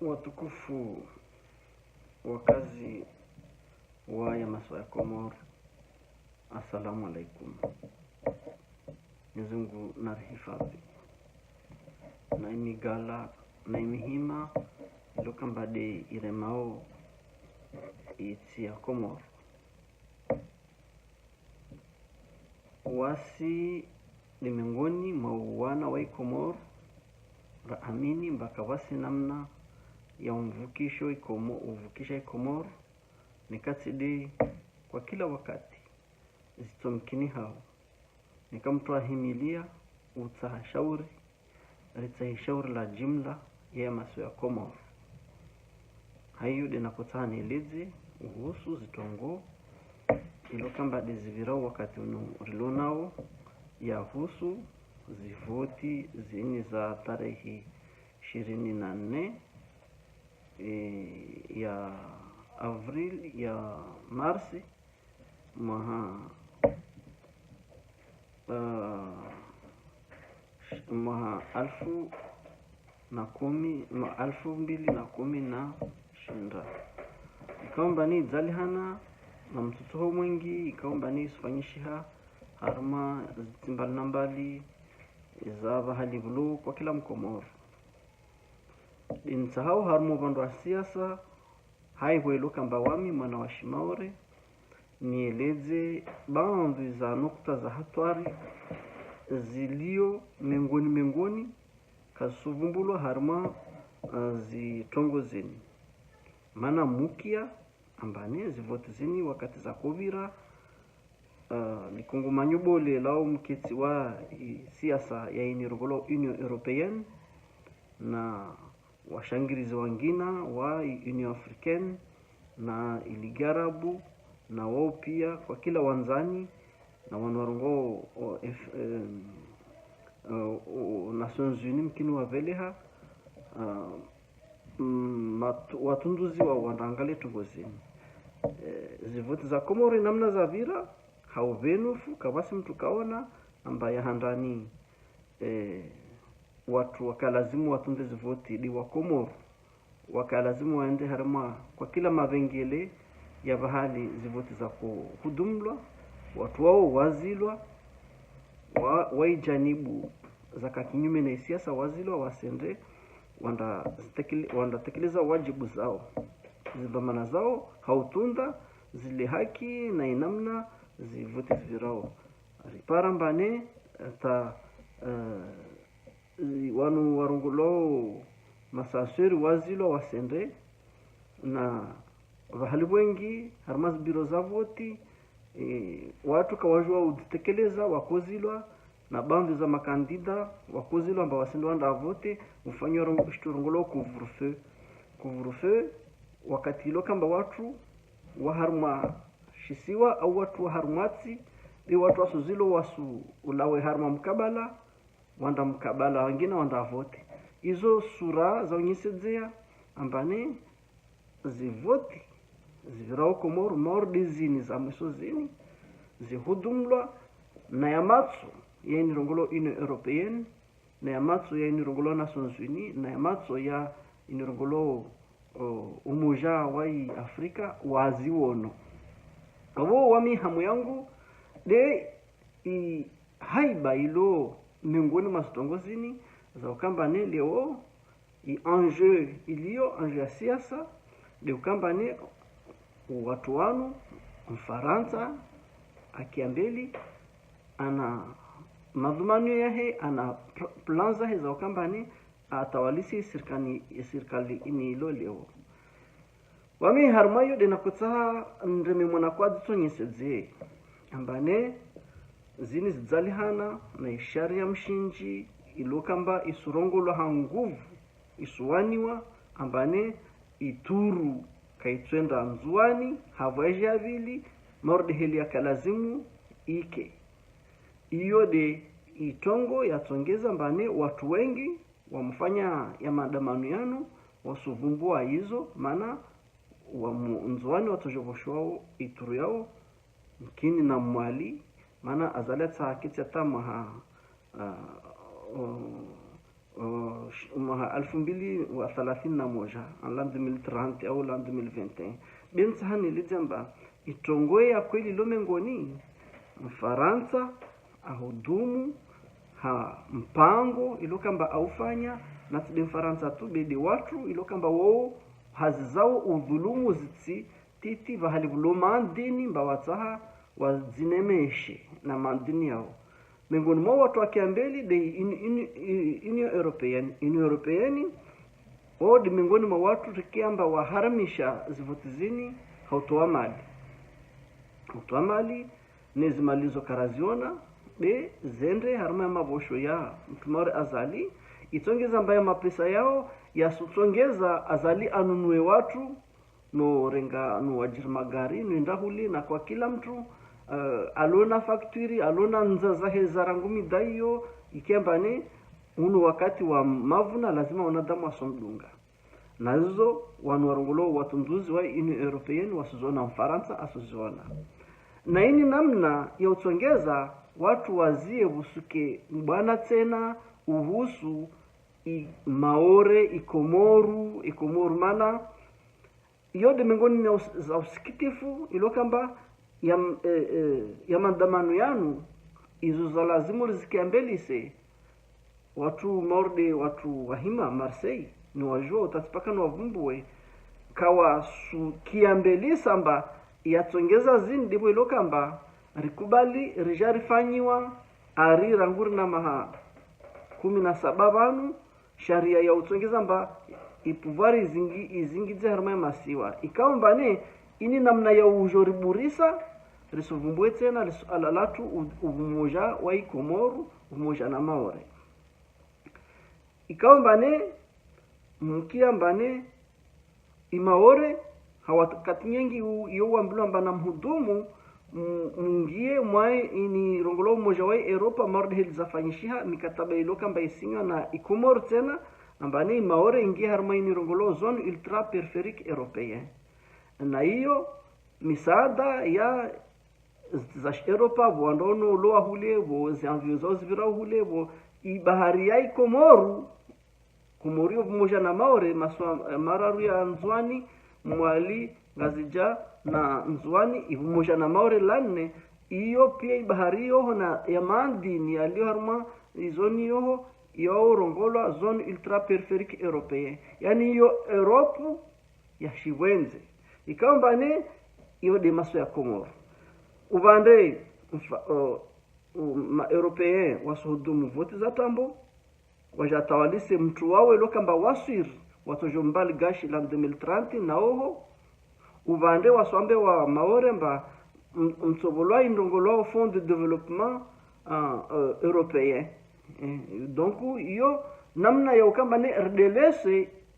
Watukufu wakazi wa ya Maswa ya Komoro, assalamu alaikum. Nizungu narihifadhi na imigala na imihima ilokambade iremao iti ya Komoro. Wasi ni miongoni mwa wana wa Komoro raamini mpaka wasi namna ya uvukisha Komoro nikatide kwa kila wakati zitomkini hao nikamtoa himilia utahashauri ritahishauri la jumla ya Maswa ya Komoro. Hayo denakutana nieleze uhusu zitongo ilo kamba dezivirao wakati rilonao ya husu zivoti zini za tarehe 24 ya Avril ya Marsi mwaha 2010 ikaomba ni zalihana na mtoto mwingi ikaomba ni sifanyishiha harma zitimbali nambali za bahali bulu kwa kila Mkomoro. Insahau harmo bandu wa siasa haiwelo kamba wami mwana wa Shimaore nieleze baadhi za nukta za hatari zilio mengoni kasuvumbulwa harma zitongozeni mana mukia ambane zivoti zini wakati za kovira likungumanyo bole lao mketi wa siasa ya inirogolo Union Européenne na washangirizi wangina wa Union Africaine na iligarabu na wao pia kwa kila wanzani na wanwarongo Nations Unies mkini wa veleha watunduzi wa wandangale tungozini zivoti za Komoro namna za vira hauvenufu kawasi mtu kaona ambaye handani watu wakalazimu watunde zivoti di wa Komoro wakalazimu waende harma kwa kila mavengele ya bahali zivoti za kuhudumlwa watu wao wazilwa waijanibu za kinyume na siasa wazilwa wasende wanda tekeleza wajibu zao zibamana zao hautunda zile haki na inamna zivoti zvirao riparambane ta wanu warungulo masasiri wazilo wasende na vahali wengi harmaz biro za voti watu kawajua uditekeleza wakozilwa na bandi za makandida wakozilwa amba wasende wanda vote ufanywa shturungulo kuvrufe wakati ilo kamba watu waharma shisiwa au watu waharmati di watu wasuzilo wasu ulawe harma mkabala wanda mkabala wengine wanda vote izo sura za unyisedzea ambane zivoti zivirao Komoro mordi zini za mwiso zini zihudumlwa na yamatsu ya inirongolo Union Européenne na yamatsu ya inirongolo Nations Unies na yamatsu ya inirongolo Umoja wa Afrika waziwono abo wami hamu yangu de haiba ilo miongoni mwa zitongozini za ukambane leo enjeu ya siasa de ukambane watu wanu Mfaransa akiambeli ana madhumani yahe ana planza hizo ukambane atawalisi serikali ini ilo leo wami harmayo de nakutsa ndeme mwana kwa zitonyeseze ambane zini zalihana na ishari ya mshinji ilokamba isurongolo hanguvu isuwaniwa ambane ituru kaitwenda nzuani havaji avili mordi heli ya kalazimu ike iyo de itongo yatongeza mbane watu wengi wamfanya ya maandamano yanu wasuvumbua hizo maana wa nzuani watojovoshwao ituru yao mkini na mwali maana azaleta kiti tamaha mwaka 2031 en l'an 2030 au l'an 2021 bensahani lijamba itongoe ya kweli lomengoni Mfaransa ahudumu ha mpango ilokamba aufanya na tide Mfaransa tu bedi watu ilokamba wao hazizao udhulumu zitsi titi bahali bulomandini mbawatsaha wazinemeshe na mandini yao mengoni mwa watu wakiambeli de Union European o de mengoni mwa watu rikiamba waharamisha zivotizini hautoa mali nezimalizo karaziona be zende harma mabosho ya mtumare azali itongeza mbaya mapesa yao yasutsongeza azali anunue watu no renga no wajiri magari no ndahuli na kwa kila mtu alona factory alona nzaza hezarangumi daiyo ikembane uno wakati wa mavuna lazima wanadamu wasomdunga na hizo wanwarongolo watunduzi wa Union European wasizona Mfaransa asizona na ini namna ya utsongeza watu wazie busuke bwana tena uhusu Maore ikomoru mana yode mengoni za usikitifu ilokamba ya mandamano yanu izo za lazimu zikiambelise watu morde watu wahima Marseille ni wajua utatipaka na wavumbue kawa kiambelisa mba yatsongeza zini dibu ilokamba rikubali rijarifanyiwa ari ranguri na maha 17 banu sharia ya utsongeza mba ipuvari izingize harma masiwa ikaomba ne ini namna ya ujoriburisa risovumbwe tena alalatu umoja wa ikomoru umoja na Maore ikaomba ne mkiamba ne imaore hawakati nyingi yo wambilo mbana mhudumu mungie mwae ini rongolo umoja wa Europa marde hilizafanyishiha mikataba iloka mba isinga na ikomoru tena ambani Maore ingie harma ini rongolo zone ultra periphérique européen na hiyo misaada ya za Europa wandono loa hule bo zanvio zivira hule bo ibahari ya ikomoru kumorio pamoja na Maore mararu ya Nzwani mwali ngazija na Nzwani pamoja na Maore lanne iyo pia ibahari yo na ya mandini alio harma izoni yo yo rongolo zone ultra periphérique européen yani yo Europe ya shiwenze ikaomba ne iyo de maso ya Komoro ubande ma européen wasuhudumu voti za tambo wajatawalise mtu wawe lokamba wasir watojombali gashi la 2030 na oho ubande waswambe wa Maore mba mtsobolwa indongolwa fond de développement européen donc iyo namna ya ukamba ne RDLS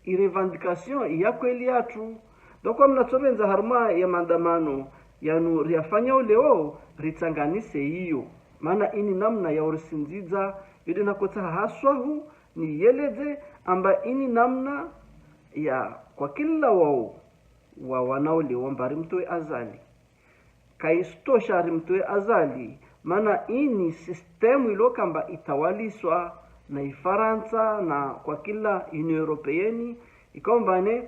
revendication ya kweli yatu donc amna tsobenza harma ya mandamano yanu riafanya leo ritsanganise hiyo maana ini namna ya urisinziza yode nakota haswahu ni yeleze amba ini namna ya kwa kila wao wa wanaole wambari mtoe azali kaistosha mtoe azali maana ini systemu ilokamba itawaliswa na Ifaransa na kwa kila Union European ikomba ne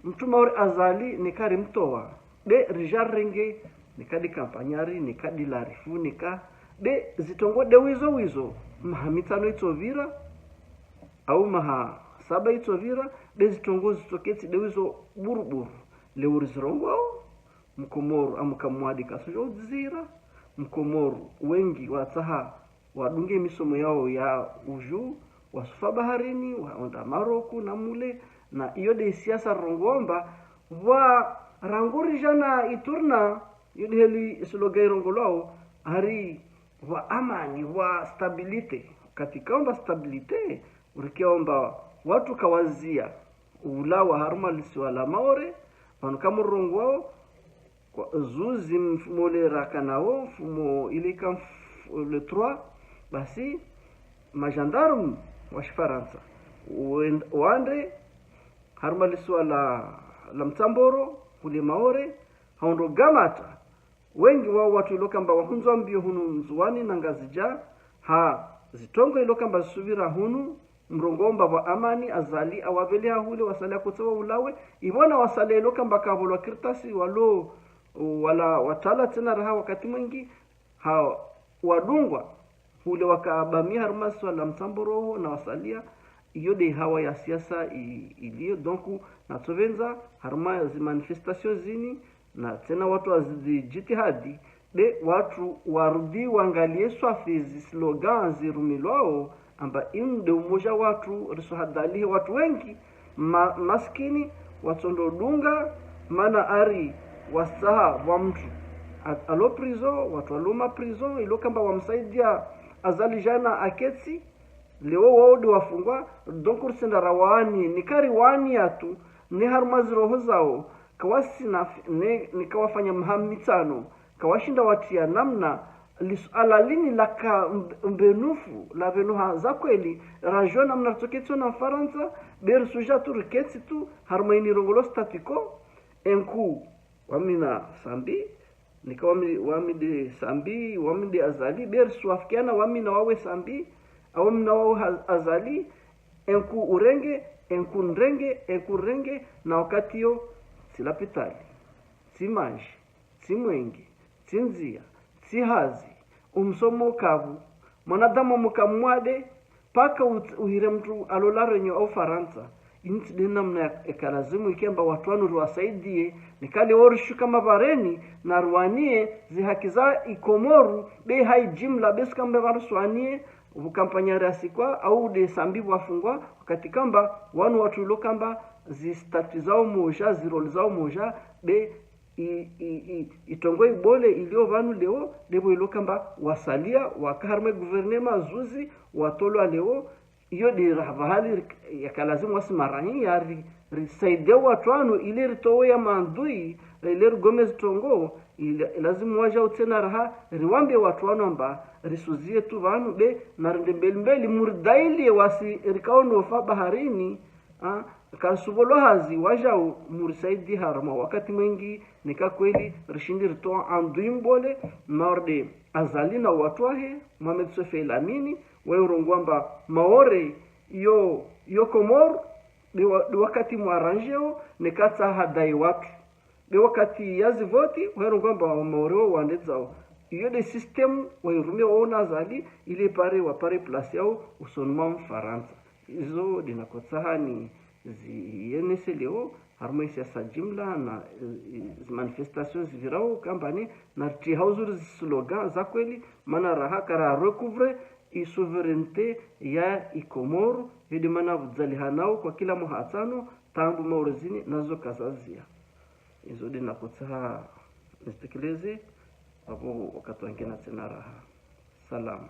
mtu Maore azali nikari mtoa de rijarenge nikadi kampanyari nikadi larifu nika de zitongo de wizo mahamitano itovira au maha saba itovira de zitongo zitoketi de wizo buruburu le urizirongo mkomoru amukamwadi kasojo zira mkomoru wengi wataha wadunge misomo yao ya uju wasufa baharini waonda Maroku na mule na iyo de siasa rongomba wa ranguri jana iturna yudheli slogan rongolao hari wa amani wa stabilite katika omba stabilite urikiomba watu kawazia ulawa haruma lisiwala Maore wanu rongwao kwa zuzi mfumole rakanao fumo ilika le 3 basi majandarmu wa Faransa wande haruma lisiwala la Mtamboro kule Maore haundo gamata wengi wao watu ilokamba wahunzwa mbio hunu Nzwani na ngazija ha zitongo ilokamba subira hunu mrongomba wa amani azali awabelea hule wasali akutsawa ulawe ibona wasali loka mbakavolo kirtasi walo wala watala tena raha wakati mwingi ha wadungwa hule wakabamia harmas wala msamboro na wasalia iyo de hawa ya siasa iliyo donc na tovenza harma zi manifestation zini na tena watu wazijitihadi de watu warudi waangalie swafizi slogan zirumilwao amba inde umoja watu risohadalihe watu wengi maskini watondodunga mana ari wasaha wa mtu alo prison watu aloma prison ilo kamba wamsaidia azali jana aketsi leo wodi wafungwa donc ursenda rawani nikari wani atu ni harmazi roho zao kawasi na nikawafanya mhamitano kawashinda watia namna lisuala lini laka mbenufu la venuha za kweli rajo namna toketso na Faransa ber suja turketsi tu harmaini rongolo statiko enku wamina sambi nikawami wamide sambi wamide azali ber suafkiana wamina wawe sambi au mna wawe azali enku urenge enku nrenge na wakati yo silapitali simanji simwengi sinzia sihazi umsomo kavu mwanadamu mukamwade paka uhire mtu alolarenyo au Faransa inti dena mna ekalazimu ikemba watu wanu ruwasaidie nikali orishu kama vareni na ruwanie zihakiza ikomoru be hai jimla besi kamba varuswanie ukampanya rasikwa au de sambi wafungwa wakati kamba wanu watu lokamba zistati zao moja ziroli zao moja be itongo ibole ilio vanu leo debo ilokamba wasalia wakaharme guvernema zuzi watolo leo iyo de rahali yakalazimu wasimarani yari risaidia watu anu ile ritowe ya mandui ile Gomez Tongo lazima waja utena raha riwambe watu anu amba risuzie tu vanu be na mbeli murdaili wasi rikaono fa baharini kasubolo hazi waja murisaidi harma wakati mwingi nika kweli rishindi ritoa anduimbole maorde azalina watwahe Mohamed Sofe Lamini wairongwamba maore yo komor de wakati mwaranjeo nikata hadai watu de wakati yazi voti wairongwamba maore wandezao iyo de system wairumia waona azali ile pare wapare place yao usonuma Faransa izo dinakotahani zienese leo harmo siasa jumla na manifestations virao kambani na tihauzuri slogan za kweli mana raha kara recouvre i souveraineté ya ikomoro hidi mana vudzalihanao kwa kila muhatano tambu maurezini nazo kazazia izo dinakotsaha nistekeleze hapo wakati wengine tena raha. Salam.